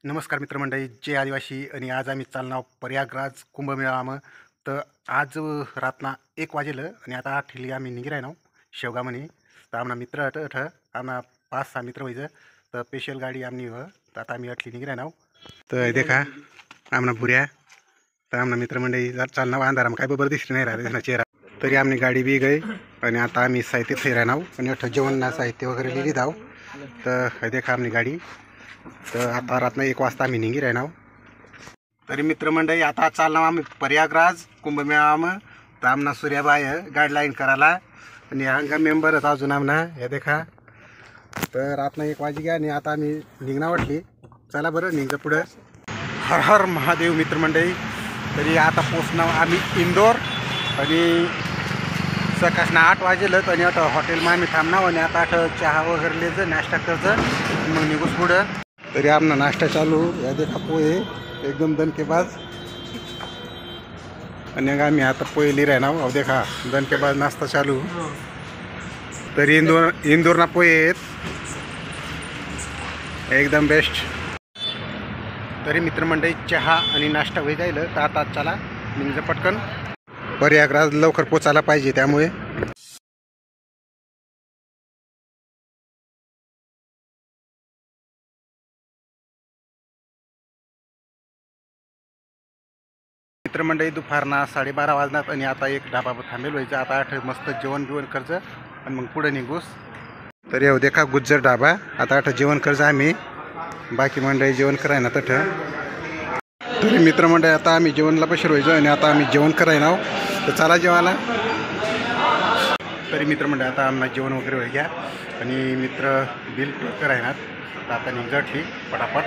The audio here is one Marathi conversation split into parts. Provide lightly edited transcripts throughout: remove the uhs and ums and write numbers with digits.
नमस्कार मित्रमंडळी, जय आदिवासी. आणि आज आम्ही चालणार प्रयागराज कुंभमेळामं. तर आज रातना 1 वाजेलं आणि आता ठिली आम्ही निघी राहिनो शेवगामनी. तर आमना मित्र आमना 5-6 मित्र व्हायचं. तर स्पेशल गाडी आमनी तर आता आम्ही अठली निघी राहिनो. तर देखा आमना बुऱ्या. तर आमना मित्रमंडळी चालना अंधाराम काय बरोबर दिसली नाही राहिला चेहरा. तरी आमनी गाडी बी गई आणि आता आम्ही साहित्य थै राहणार आणि अठ जेवण साहित्य वगैरे लिहिली धाव. तर हे देखा आमनी गाडी. तर आता रातना 1 वाजता आम्ही निघी राहणार. तरी मित्रमंडळी आता चालणार आम्ही प्रयागराज कुंभमेळामं. तर आमना सूर्याबाई गाईडलाईन करायला आणि अंगा मेंबर अजून आमना हे देखा. तर रातना 1 वाजी घ्या आणि आता आम्ही निघणार वाटली. चला बरं निघतं पुढं. हर हर महादेव मित्रमंडळी. तरी आता पोचणार आम्ही इंदोर आणि सकाळना 8 वाजेलं आणि आता हॉटेलमा आम्ही थांबणार आणि आता चहा वगैरे लिहायचं नाश्ता करायचं मग निघूस पुढं. तरी आमना नाश्ता चालू या देखा पोहे एकदम दणकेबाज. आणि आम्ही आता पोहे लिहि राहणार अहो देखा दणकेबाज नाश्ता चालू. तरी इंदोरना पोहे आहेत एकदम बेस्ट. तरी मित्रमंडळी चहा आणि नाश्ता होई जाईल. तर आता चला निघ पटकन. प्रयागराज लवकर पोचायला पाहिजे त्यामुळे. मित्रमंडळी दुपारना 12:30 वाजणार आणि आता एक ढाबा थांबेल व्हायचं. आता 8 मस्त जेवण करायचं आणि मग पुढे निघूस. तर येऊ देखा गुज्जर ढाबा. आता 8 जेवण करायचं आम्ही. बाकी मंडळी जेवण कराय ना तठं. तरी मित्रमंडळी आता आम्ही जेवणला बसेल व्हायचं आणि आता आम्ही जेवण कराय नाव. तर चला जेवायला. तरी मित्रमंडळी आता आम्हाला जेवण वगैरे होई घ्या आणि मित्र बिल पे करायनात. तर आता निघटली पटापट.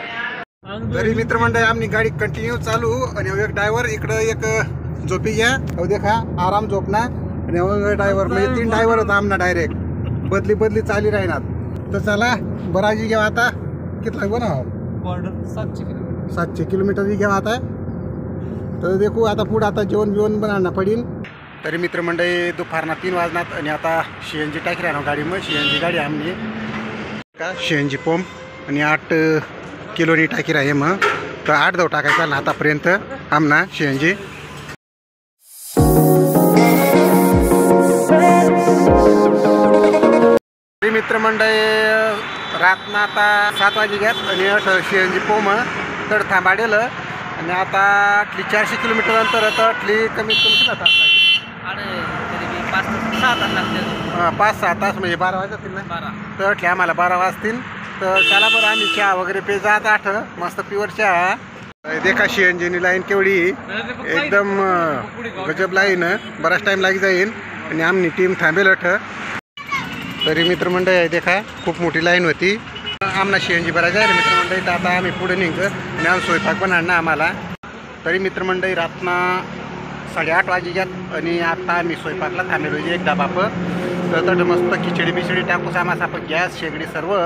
तरी मित्रमंडळी आमची गाडी कंटिन्यू चालू आणि एक ड्रायव्हर इकडं एक झोपी घ्या अहो देखा आराम झोपना. आणि ड्रायव्हर म्हणजे 3 ड्रायव्हर होता आमना डायरेक्ट बदली चाली राहणार. तर चला बराजी घ्या आता. किती लागू ना 700 किलोमीटर घ्या आता. तर देखू आता पुढं आता जेवण बनाना पडील. तरी मित्रमंडळी दुपारना 3 वाजनात आणि आता CNG टाकी राहणार गाडी. मग CNG गाडी आमनी का CNG पंप आणि 8 किलोनी टाकी राही मग. तर 8 धाव टाकायचा ना आतापर्यंत आमना CNG. तरी मित्रमंडळी रातना आता 7 वाजे घ्यात आणि CNG पोम तर थांबाडेलं आणि आता 400 किलोमीटर अंतर तर कमीत कमी किती तास लागेल. 5-6 तास म्हणजे 12 वाजतील ना. तर आम्हाला 12 वाजतील. तर चला बरं आम्ही चहा वगैरे पे जात 8 मस्त प्युअर चहा. देखा CNGनी लाईन केवढी एकदम गजब लाईन. बराच टाईम लागी जाईल आणि आमनी टीम थांबेल 8. तरी मित्रमंडळी देखा खूप मोठी लाईन होती. आमना CNG भरा जाईल मित्रमंडळी. तर आता आम्ही पुढे निघतो आणि आम्ही स्वयंपाक बनणार आम्हाला. तरी मित्रमंडळी रातना 8:30 वाजे घ्यात आणि आता आम्ही स्वयंपाकला थांबेलो एक ढाबाप. तर मस्त खिचडी बिचडी टाकूस आम्हाला आपण गॅस शेगडी सर्व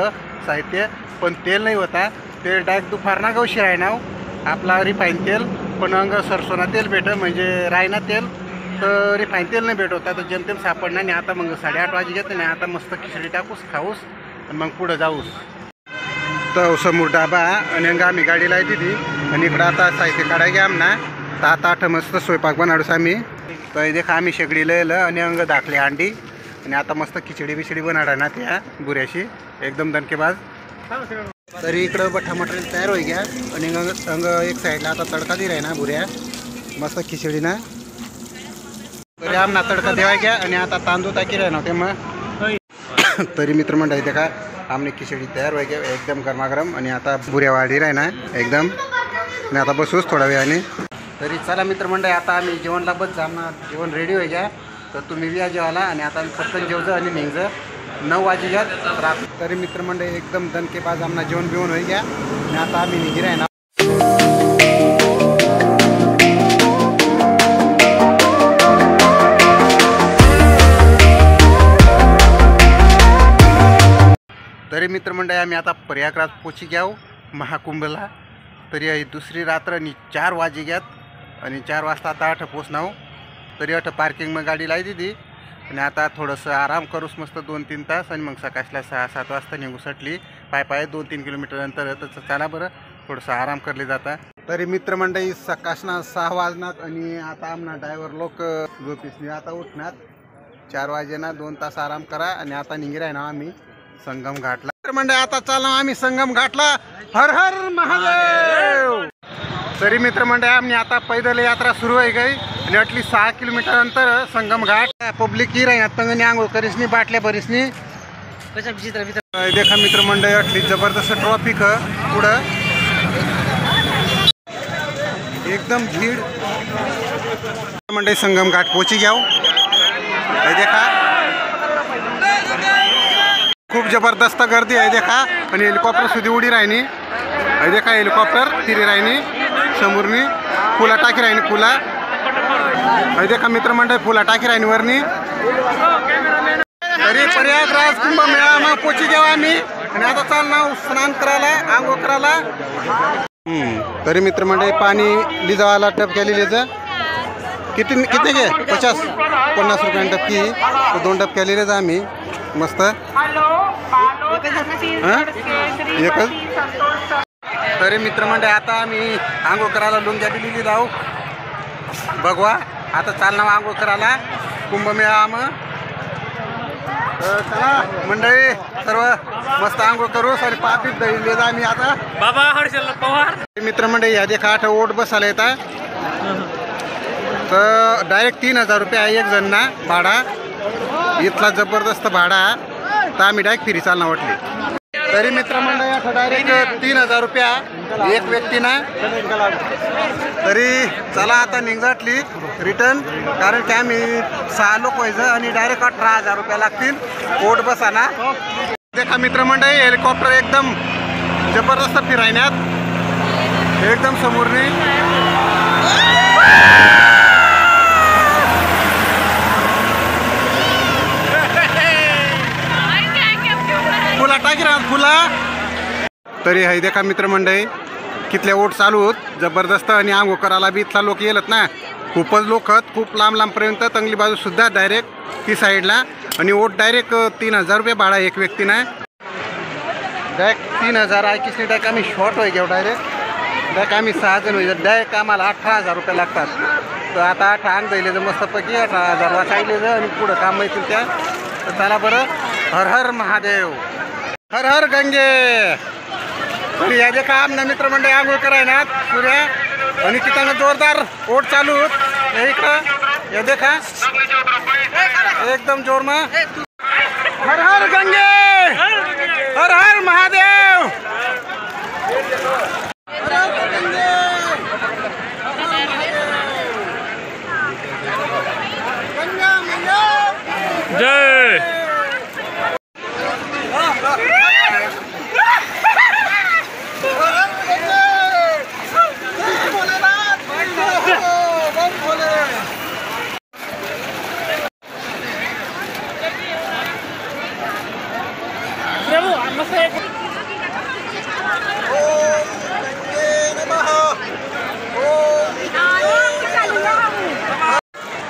साहित्य. पण तेल नाही होता. तेल डायरेक्ट दुपारना गवशी राहणार आपला रिफाईन तेल. पण अंग सरसोना तेल भेटं म्हणजे रायना तेल. तर रिफाईन तेल नाही भेट होता तर जेमतेम सापडणार नाही. आता मग 8:30 वाजे घेत नाही. आता मस्त खिचडी टाकूस खाऊस आणि मग पुढं जाऊस. तर समोर डाबा आणि अंग आम्ही गाडीला येते ती आणि इकडं आता साहित्य काढाय घ्या आमना. तर आता 8 मस्त स्वयंपाक बनाडूस आम्ही. तर देखा आम्ही शेगडी लिहिलं आणि अंग दाखले अंडी आणि आता मस्त खिचडी बिचडी बनाडा ना त्या बुऱ्याशी एकदम दणकेबाज. तरी इकडं बठ्ठा मटेरियल तयार होई घ्या आणि अंग एक साईडला आता तडका दि राही ना बुऱ्या मस्त खिचडी ना. तरी आमना तडका देवाय घ्या आणि आता तांदूळ टाकी राही ना ते मग. तरी मित्रमंडळी देखा आमने खिचडी तयार व्हाय घ्या एकदम गरमागरम आणि आता बुऱ्या वाढी राही ना एकदम. आणि आता बसूच थोड्या वेळाने. तरी चला मित्रमंडळी आता आम्ही जेवणला बस जाणार. जेवण रेडी होई घ्या. तर तुम्ही या जेवायला आणि आता पटकन जेवचं आणि निघचं 9 वाजे घ्या रात. तरी मित्रमंडळी एकदम दणकेबाज आमना जेवण बिवून होई घ्या आणि आता आम्ही निघी राही ना. तरी मित्रमंडळी आम्ही आता प्रयागराज पोची घ्याव महाकुंभला. तरी दुसरी रात्र आणि 4 वाजे घ्यात आणि 4 वाजता आता 8 पोचणार. तरी 8 पार्किंग मग गाडी लाई दिली आणि आता थोडंसं आराम करूस मस्त 2-3 तास आणि मग सकाळला 6-7 वाजता निघू सटली. पाय 2-3 किलोमीटर अंतर. तर चला बरं थोडंसं आराम करले जाता. तरी मित्रमंडळी सकाळना 6 वाजनात आणि आता आमना ड्रायव्हर लोक झोपेसनी आता उठणार. 4 वाजेना 2 तास आराम करा आणि आता निघाय आहे ना आम्ही संगम घाटला. मित्रमंडळी आता चाललो आम्ही संगम घाटला. हर हर महादेव. तरी मित्रमंडळी आम्ही आता पैदल यात्रा सुरू आहे गई आणि अटली 6 किलोमीटर अंतर संगम घाट. पब्लिक ही राहणार तंगनी आंघोळ करीसनी बाटल्या भरीसनी. देखा मित्रमंडळी अटली जबरदस्त ट्रॉफिक पुढं एकदम भीड़. मंडई संगम घाट पहुंची गया. देखा खूप जबरदस्त गर्दी आहे. देखा आणि हेलिकॉप्टर सुद्धा उडी राहिनी. देखा हेलिकॉप्टर तिरी राहिनी समोरनी फुला टाकी राहिनी फुला. देखा मित्रमंडळ फुला टाकी राहिनी वरनी. तरी प्रयागराज कुंभमेळा मग पोची गेलो आम्ही आणि आता चालना स्नान करायला आंघोळ करायला. तरी मित्रमंडळी पाणी लिजावाला टपक्या लिहिलेचं किती किती घे 50 रुपये टपकी. तर 2 टपक्या लिहिलेचं आम्ही मस्त एकच. तरी मित्रमंडळी आता आम्ही आंघोळ करायला लुंग्या दिलेली जाऊ बघवा. आता चालना आंघोळ करायला कुंभमेळा मग. चला मंडळी सर्व मस्त आंघोळ करू आणि पापीत दही आम्ही आता बाबा हर्षल पवार. मित्रमंडळी या देखा 8 ओट बसायला येतात. तर डायरेक्ट 3000 रुपये आहे एक जण ना भाडा. इथला जबरदस्त भाडा. तर आम्ही डायरेक्ट फिरी चालना वाटली. तरी मित्रमंडळी आता डायरेक्ट 3000 रुपया एक व्यक्तीना. तरी चला आता निघाटली रिटर्न कारण की आम्ही 6 लोक व्हायचं आणि डायरेक्ट 18,000 रुपये लागतील ओट बसाना. देखा मित्रमंडळी हेलिकॉप्टर एकदम जबरदस्त फिरायण्यात एकदम समोरनी. फुला टाकी राहत फुला. तरी हे देखा मित्रमंडळी कितले ओट चालू होत जबरदस्त आणि आंघोळ करायला बी इथला लोक येलत ना. खूपच लोक खूप लांब लांबपर्यंत तंगली बाजू सुद्धा डायरेक्ट ती साईडला. आणि ओट डायरेक्ट 3000 रुपये भाडा एक व्यक्तीना. डायरेक्ट 3000 आहे किसने डायरेक्ट आम्ही शॉर्ट होई घेऊ डायरेक्ट आम्ही 6 जण होईल. डायरेक्ट आम्हाला 18,000 रुपये लागतात. तर आता 8 अंग द्यायले मस्तपैकी 18,000 वाचायले आणि पुढं काम माहिती त्या. तर चला बरं. हर हर महादेव हर हर गंगे. आणि या देखा आमना मित्रमंडळी आंघोळ करायना सूर्या आणि तिथं जोरदार ओट चालू होत इकडं. या देखा एकदम जोर में. हर हर गंगे हर हर महादेव. हर हर गंगे गंगा मैया जय.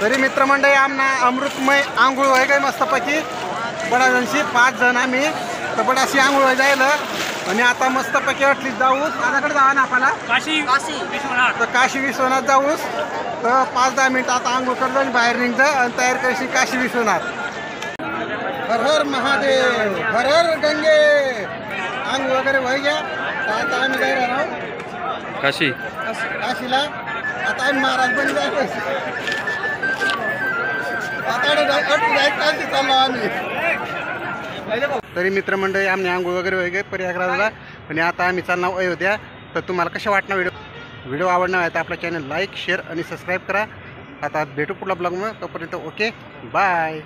तरी मित्रमंडळी आमना अमृतमय आंघोळ आहे काय मस्तपैकी बडा जणशी 5 जण आम्ही. तर बडाशी आंघोळ जायला आणि आता मस्तपैकी अटलीच जाऊस. माझ्याकडे जावा ना आपल्याला काशी विश्वनाथ. तर काशी विश्वनाथ जाऊस. तर 5-10 मिनिट आता आंघोळ करतो आणि बाहेर निघतं आणि तयार करायची काशी विश्वनाथ. हर हर महादेव हर हर गंगे. आंघोळ वगैरे व्हाय घ्या. आता आम्ही जायला राहू काशीला. आता आम्ही महाराज बन जायचं. तरी मित्रमंडळी आम्ही आंघोळ वगैरे वगैरे प्रयागराजला आणि आता आम्ही चालणार अयोध्या. तर तुम्हाला कशा वाटणार व्हिडिओ आवडणार आहे तर आपल्या चॅनल लाईक शेअर आणि सबस्क्राईब करा. आता भेटू पुढला ब्लॉगमध्ये. तोपर्यंत ओके बाय.